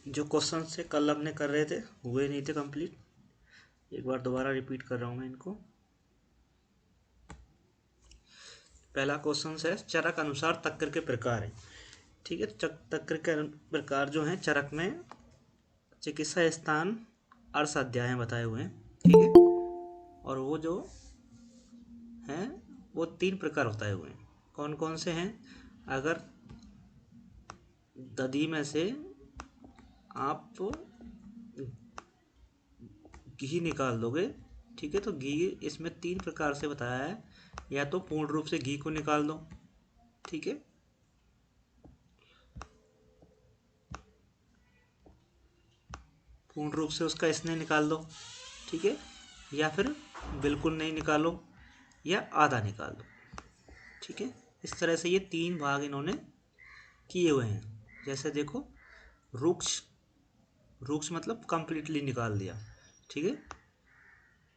जो क्वेश्चन से कल हमने कर रहे थे हुए नहीं थे कंप्लीट, एक बार दोबारा रिपीट कर रहा हूँ मैं इनको। पहला क्वेश्चन है चरक अनुसार तक्र के प्रकार है। ठीक है, तक्र के प्रकार जो हैं चरक में चिकित्सा स्थान अर्स अध्याय बताए हुए हैं। ठीक है, और वो जो हैं वो 3 प्रकार बताए हुए हैं। कौन कौन से हैं? अगर दधी में से आप घी निकाल दोगे, ठीक है, तो घी इसमें 3 प्रकार से बताया है। या तो पूर्ण रूप से घी को निकाल दो, ठीक है, पूर्ण रूप से उसका स्नेह निकाल दो, ठीक है, या फिर बिल्कुल नहीं निकालो या आधा निकाल दो। ठीक है, इस तरह से ये 3 भाग इन्होंने किए हुए हैं। जैसे देखो, रुक्ष, रुक्ष मतलब कंप्लीटली निकाल दिया, ठीक है,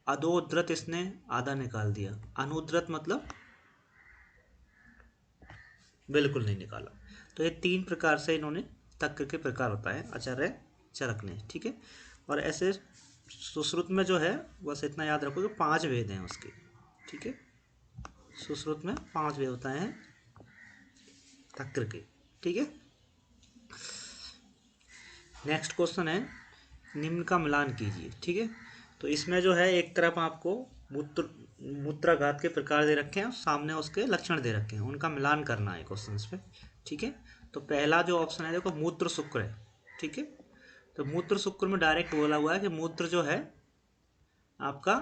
अधोद्रत इसने आधा निकाल दिया, अनुद्रत मतलब बिल्कुल नहीं निकाला। तो ये 3 प्रकार से इन्होंने तक्र के प्रकार बताए आचार्य चरक ने। ठीक है, और ऐसे सुश्रुत में जो है बस इतना याद रखो कि 5 वेद हैं उसके। ठीक है, सुश्रुत में 5 वेद बताए हैं तक्र के। ठीक है, नेक्स्ट क्वेश्चन है निम्न का मिलान कीजिए। ठीक है, तो इसमें जो है एक तरफ आपको मूत्र मूत्राघात के प्रकार दे रखे हैं और सामने उसके लक्षण दे रखे हैं, उनका मिलान करना है क्वेश्चंस पे। ठीक है, तो पहला जो ऑप्शन है देखो मूत्र शुक्र है। ठीक है, तो मूत्र शुक्र में डायरेक्ट बोला हुआ है कि मूत्र जो है आपका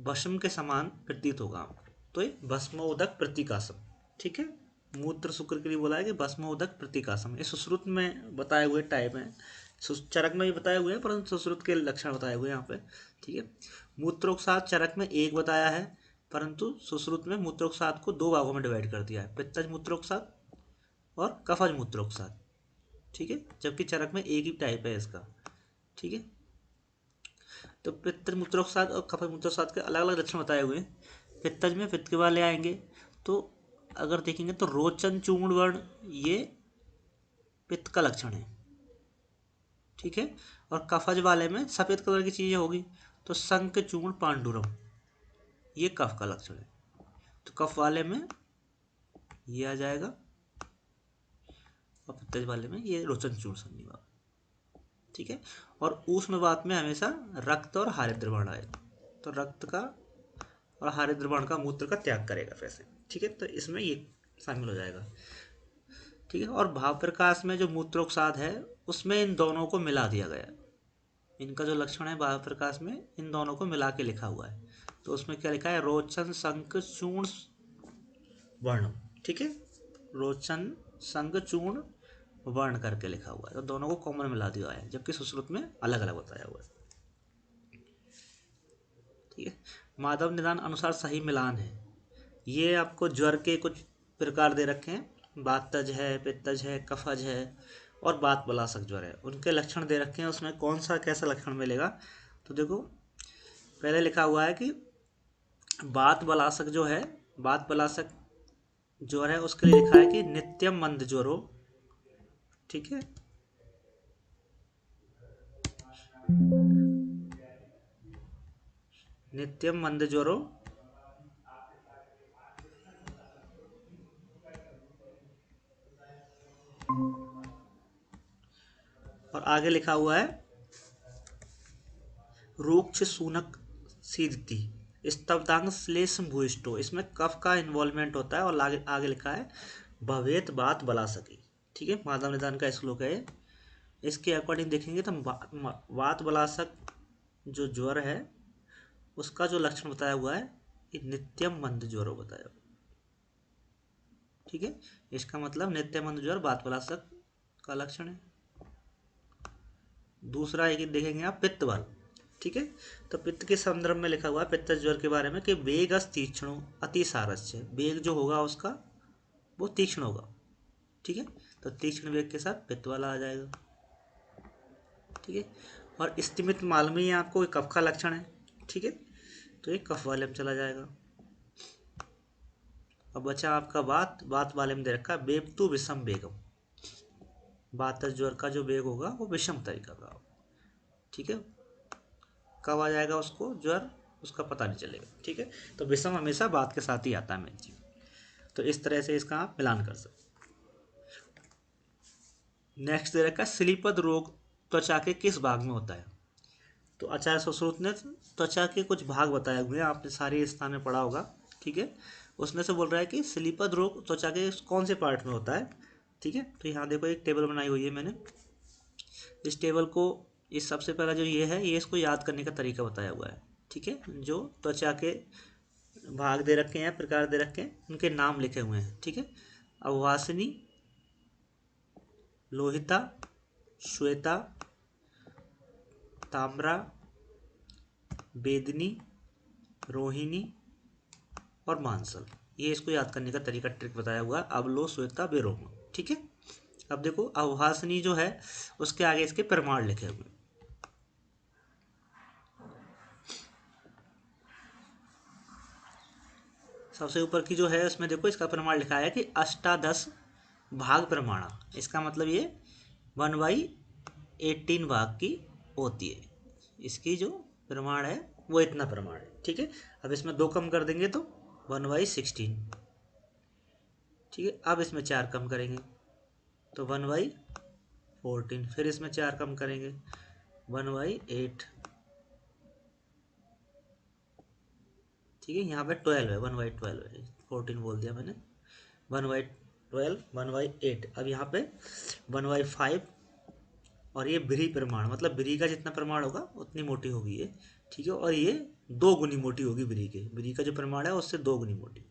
भस्म के समान प्रतीत होगा आपको, तो ये भस्मोदक प्रतीकासम। ठीक है, मूत्र शुक्र के लिए बोला है कि भस्मोदक प्रतीकासम। ये सुश्रुत में बताए हुए टाइप हैं, चरक में भी बताए हुए हैं परंतु सुश्रुत के लक्षण बताए हुए हैं यहाँ पे। ठीक है, मूत्रोक्साद चरक में एक बताया है परंतु सुश्रुत में मूत्रोक्साद को 2 भागों में डिवाइड कर दिया है, पित्तज मूत्रोक्साद और कफज मूत्रोक्साद। ठीक है, जबकि चरक में एक ही टाइप है इसका। ठीक है, तो पित्त मूत्रोक्साद और कफज मूत्रोक्साद के अलग अलग लक्षण बताए हुए हैं। पित्तज में पित्त के वाले आएंगे, तो अगर देखेंगे तो रोचन चूर्ण वर्ण ये पित्त का लक्षण है। ठीक है, और कफज वाले में सफेद कलर की चीजें होगी, तो संक चूर्ण पांडुरम ये कफ का लक्षण है। तो कफ वाले में ये आ जाएगा और पित्तज वाले में ये रोचन चूर्ण संधिवा। ठीक है, और ऊष्म वात में हमेशा रक्त और हारिद्र वर्ण आएगा, तो रक्त का और हारिद्र वर्ण का मूत्र का त्याग करेगा वैसे। ठीक है, तो इसमें ये शामिल हो जाएगा। ठीक है, और भाव प्रकाश में जो मूत्रोक्साद है उसमें इन दोनों को मिला दिया गया। इनका जो लक्षण है भाव प्रकाश में इन दोनों को मिला के लिखा हुआ है, तो उसमें क्या लिखा है? रोचन संक चूर्ण वर्ण। ठीक है, रोचन संग चूर्ण वर्ण करके लिखा हुआ है, तो दोनों को कॉमन मिला दिया है, जबकि सुश्रुत में अलग अलग बताया हुआ है। ठीक है, माधव निदान अनुसार सही मिलान है। ये आपको ज्वर के कुछ प्रकार दे रखे हैं, वातज है, पित्तज है, कफज है और बात बलासक ज्वर है, उनके लक्षण दे रखे हैं। उसमें कौन सा कैसा लक्षण मिलेगा? तो देखो, पहले लिखा हुआ है कि बात बलासक जो है, बात बलासक ज्वर है उसके लिए लिखा है कि नित्यम मंद ज्वरो। ठीक है, नित्यम मंद ज्वरो और आगे लिखा हुआ है रूक्ष सूनक सीदती स्तब्धांग श्लेष भूइष्टो। इसमें कफ का इन्वॉल्वमेंट होता है और आगे आगे लिखा है भवेत बात बला सकी। ठीक है, माधव निदान का श्लोक है। इसके अकॉर्डिंग देखेंगे तो वात बलासक जो ज्वर है उसका जो लक्षण बताया हुआ है कि नित्यम मंद ज्वर बताया हुआ। ठीक है, इसका मतलब नित्य मंद ज्वर बात बलासक का लक्षण है। दूसरा एक देखेंगे आप पित्त बल। ठीक है, तो पित्त के संदर्भ में लिखा हुआ है पित्त ज्वर के बारे में कि वेग तीक्ष्ण अति सारस्य, वेग जो होगा उसका वो तीक्ष्ण होगा। ठीक है, तो तीक्ष्ण वेग के साथ पित्त वाला आ जाएगा। ठीक है, और स्तिमित मालमी आपको एक कफ का लक्षण है। ठीक है, तो ये कफ वाले में चला जाएगा। अब बचा आपका बात, बात वाले में दे रखा है बेपतु विषम बेगम। वातज ज्वर का जो वेग होगा वो विषम तरीका का होगा। ठीक है, कब आ जाएगा उसको ज्वर, उसका पता नहीं चलेगा। ठीक है, तो विषम हमेशा वात के साथ ही आता है मेन चीज। तो इस तरह से इसका आप मिलान कर सकते। नेक्स्ट दे रखा है सिलीपद रोग त्वचा के किस भाग में होता है। तो आचार्य सुश्रुत ने त्वचा के कुछ भाग बताए हुए हैं, आपने सारे स्थान में पढ़ा होगा। ठीक है, उसमें से बोल रहा है कि सिलीपद रोग त्वचा के कौन से पार्ट में होता है। ठीक है, तो यहाँ देखो एक टेबल बनाई हुई है मैंने। इस टेबल को, इस सबसे पहला जो ये है, ये इसको याद करने का तरीका बताया हुआ है। ठीक है, जो त्वचा के भाग दे रखे हैं, प्रकार दे रखे हैं, उनके नाम लिखे हुए हैं। ठीक है, अवासिनी, लोहिता, श्वेता, ताम्रा, बेदनी, रोहिणी और मांसल। ये इसको याद करने का तरीका, ट्रिक बताया हुआ है। अवलो, श्वेता, बेरोमा। ठीक है, अब देखो अवहासनी जो है उसके आगे इसके प्रमाण लिखे हुए हैं। सबसे ऊपर की जो है उसमें देखो इसका प्रमाण लिखा है कि अष्टादश भाग प्रमाणा। इसका मतलब ये 1/18 भाग की होती है। इसकी जो प्रमाण है वो इतना प्रमाण है। ठीक है, अब इसमें 2 कम कर देंगे तो 1/16। ठीक है, अब इसमें 4 कम करेंगे तो 1/14। फिर इसमें 4 कम करेंगे 1/8। ठीक है, यहाँ पे 12 है, 1/12 है, 14 बोल दिया मैंने। 1/12, 1/8। अब यहाँ पे 1/5। और ये ब्री प्रमाण, मतलब ब्री का जितना प्रमाण होगा उतनी मोटी होगी ये। ठीक है, और ये 2 गुनी मोटी होगी ब्री के, ब्री का जो प्रमाण है उससे 2 गुनी मोटी।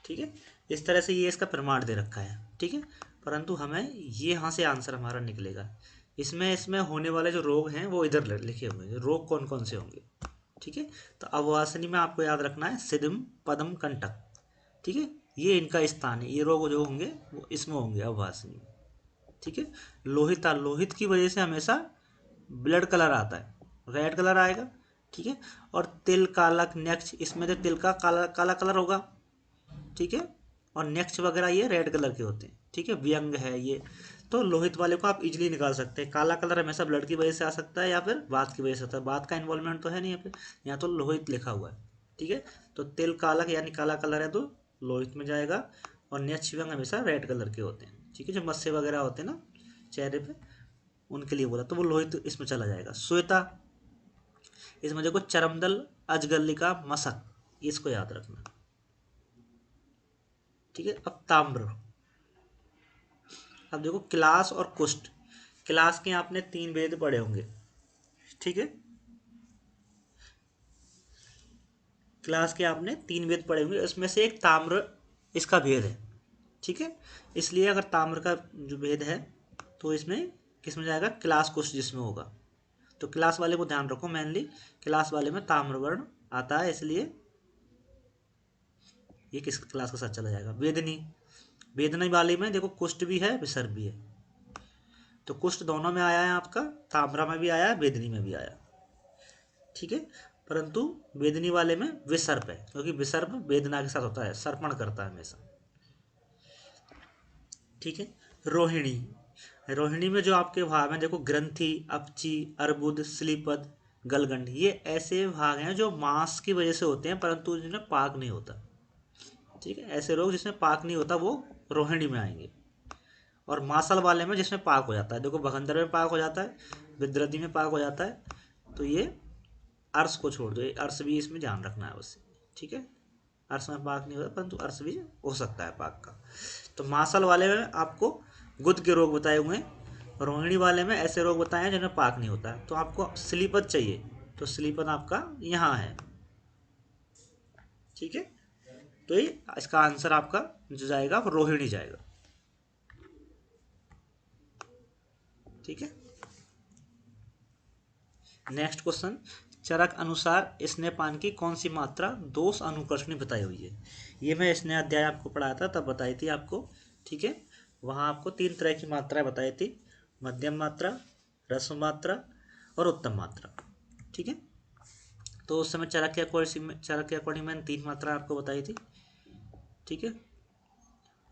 ठीक है, इस तरह से ये इसका प्रमाण दे रखा है। ठीक है, परंतु हमें ये यहाँ से आंसर हमारा निकलेगा। इसमें इसमें होने वाले जो रोग हैं वो इधर लिखे हुए हैं, रोग कौन कौन से होंगे। ठीक है, तो अववासनी में आपको याद रखना है सिदिम, पदम, कंटक। ठीक है, ये इनका स्थान है, ये रोग जो होंगे वो इसमें होंगे अववासनी में। ठीक है, लोहिता, लोहित की वजह से हमेशा ब्लड कलर आता है, रेड कलर आएगा। ठीक है, और तिल, कालक, नेक्स्ट, इसमें जो तिल का काला काला कलर होगा। ठीक है, और नेक्स्ट वगैरह ये रेड कलर के होते हैं। ठीक है, व्यंग है ये। तो लोहित वाले को आप इजीली निकाल सकते हैं। काला कलर हमेशा ब्लड की वजह से आ सकता है या फिर वात की वजह से आता है। वात का इन्वॉल्वमेंट तो है नहीं यहाँ पे, यहाँ तो लोहित लिखा हुआ है। ठीक है, तो तिल कालक यानी काला कलर है तो लोहित में जाएगा। और नेक्स्ट व्यंग हमेशा रेड कलर के होते हैं। ठीक है, जो मस्से वगैरह होते हैं ना चेहरे पे, उनके लिए बोला तो वो लोहित इसमें चला जाएगा। श्वेता, इसमें देखो चरमदल, अजगल्लिका, मशक, इसको याद रखना। ठीक है, अब ताम्र। अब देखो क्लास और कुष्ठ। क्लास के आपने 3 वेद पढ़े होंगे। ठीक है, क्लास के आपने 3 वेद पढ़े होंगे, उसमें से एक ताम्र इसका भेद है। ठीक है, इसलिए अगर ताम्र का जो भेद है तो इसमें किस में जाएगा, क्लास कुष्ठ जिसमें होगा। तो क्लास वाले को ध्यान रखो, मेनली क्लास वाले में ताम्र वर्ण आता है, इसलिए ये किस क्लास के साथ चला जाएगा। वेदनी, वेदनी वाले में देखो कुष्ठ भी है, विसर्ग भी है। तो कुष्ठ दोनों में आया है आपका, ताम्रा में भी आया है, वेदनी में भी आया। ठीक है, परंतु वेदनी वाले में विसर्प है, क्योंकि विसर्प वेदना के साथ होता है, सर्पण करता है हमेशा। ठीक है, रोहिणी। रोहिणी में जो आपके भाग हैं देखो, ग्रंथि, अपची, अर्बुद, स्लीपद, गलगंड, ये ऐसे भाग हैं जो मांस की वजह से होते हैं परंतु जिनमें पाक नहीं होता। ठीक है, ऐसे रोग जिसमें पाक नहीं होता वो रोहिणी में आएंगे। और मासल वाले में जिसमें पाक हो जाता है, देखो भगंदर में पाक हो जाता है, विद्रदी में पाक हो जाता है। तो ये अर्श को छोड़ दो, ये अर्श भी इसमें ध्यान रखना है बस। ठीक है, अर्श में पाक नहीं होता परंतु अर्श भी हो सकता है पाक का। तो मासल वाले में आपको गुद के रोग बताए हुए हैं, रोहिणी वाले में ऐसे रोग बताए हैं जिनमें पाक नहीं होता है। तो आपको स्लीपद चाहिए, तो स्लीपद आपका यहाँ है। ठीक है, तो ये इसका आंसर आपका जो जाएगा वो रोहिणी जाएगा। ठीक है, नेक्स्ट क्वेश्चन, चरक अनुसार स्नेहपान की कौन सी मात्रा दोष अनुकर्षणी बताई हुई है। ये मैं स्नेह अध्याय आपको पढ़ाया था तब बताई थी आपको। ठीक है, वहाँ आपको 3 तरह की मात्राएं बताई थी, मध्यम मात्रा, रस्म मात्रा और उत्तम मात्रा। ठीक है, तो उस समय चरक के अकॉर्डिंग मैंने 3 मात्रा आपको बताई थी। ठीक है,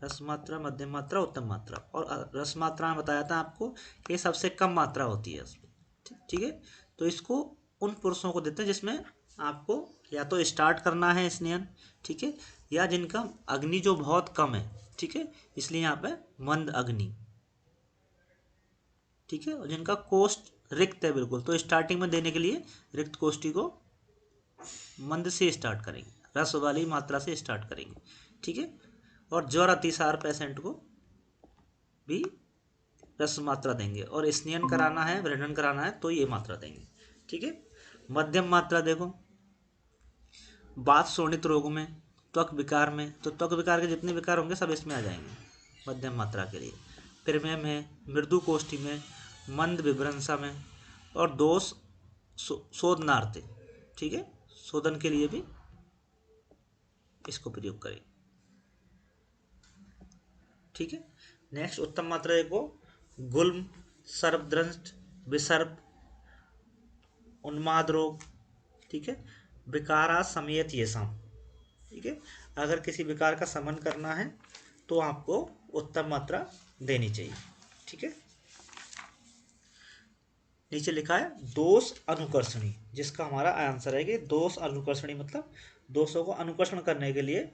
रस मात्रा, मध्यम मात्रा, उत्तम मात्रा। और रस मात्रा में बताया था आपको कि सबसे कम मात्रा होती है उसमें। ठीक है, तो इसको उन पुरुषों को देते हैं जिसमें आपको या तो स्टार्ट करना है स्नेहन, ठीक है, या जिनका अग्नि जो बहुत कम है, ठीक है, इसलिए यहाँ पे मंद अग्नि, ठीक है, और जिनका कोष्ठ रिक्त है बिल्कुल, तो स्टार्टिंग में देने के लिए रिक्त कोष्ठी को मंद से स्टार्ट करेंगे, रस वाली मात्रा से स्टार्ट करेंगे, ठीक है। और ज्वर अतिसार पेशेंट को भी रस मात्रा देंगे, और स्नेहन कराना है, व्रणन कराना है तो ये मात्रा देंगे, ठीक है। मध्यम मात्रा देखो, बात शोणित रोग में, त्वक विकार में, तो त्वक विकार के जितने विकार होंगे सब इसमें आ जाएंगे मध्यम मात्रा के लिए। प्रमेय में, मृदु कोष्ठी में, मंद विभ्रंशा में, और दोष शोधनार्थे, ठीक है, शोधन के लिए भी इसको प्रयोग करें, ठीक है। नेक्स्ट उत्तम मात्रा देखो, गुल्म, सर्पदंष्ट, विसर्प, उन्माद रोग, ठीक है, विकारा समेत ये सम, ठीक है। अगर किसी विकार का समन करना है तो आपको उत्तम मात्रा देनी चाहिए, ठीक है। नीचे लिखा है दोष अनुकर्षणी, जिसका हमारा आंसर है कि दोष अनुकर्षणी मतलब दोषों को अनुकर्षण करने के लिए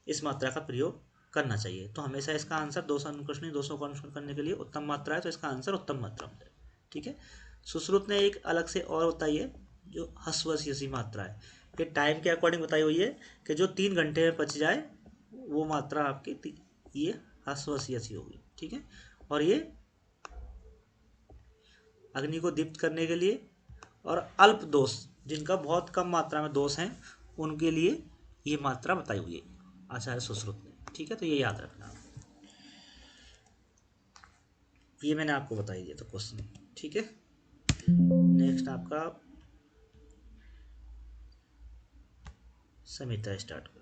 इस मात्रा का प्रयोग करना चाहिए। तो हमेशा इसका आंसर दोष अनुकर्षणी, दोषों को अनुकर्षण करने के लिए उत्तम मात्रा है, तो इसका आंसर उत्तम मात्रा हो जाए, ठीक है। सुश्रुत ने एक अलग से और बताई है जो हस्वसी मात्रा है, कि टाइम के अकॉर्डिंग बताई हुई है कि जो 3 घंटे में पच जाए वो मात्रा आपकी ये हस्वसी होगी, ठीक है। और ये अग्नि को दीप्त करने के लिए, और अल्प दोष जिनका बहुत कम मात्रा में दोष हैं उनके लिए ये मात्रा बताई हुई है आचार्य सुश्रुत ने, ठीक है। तो ये याद रखना, ये मैंने आपको बताई दिया तो क्वेश्चन, ठीक है। नेक्स्ट आपका संहिता स्टार्ट कर।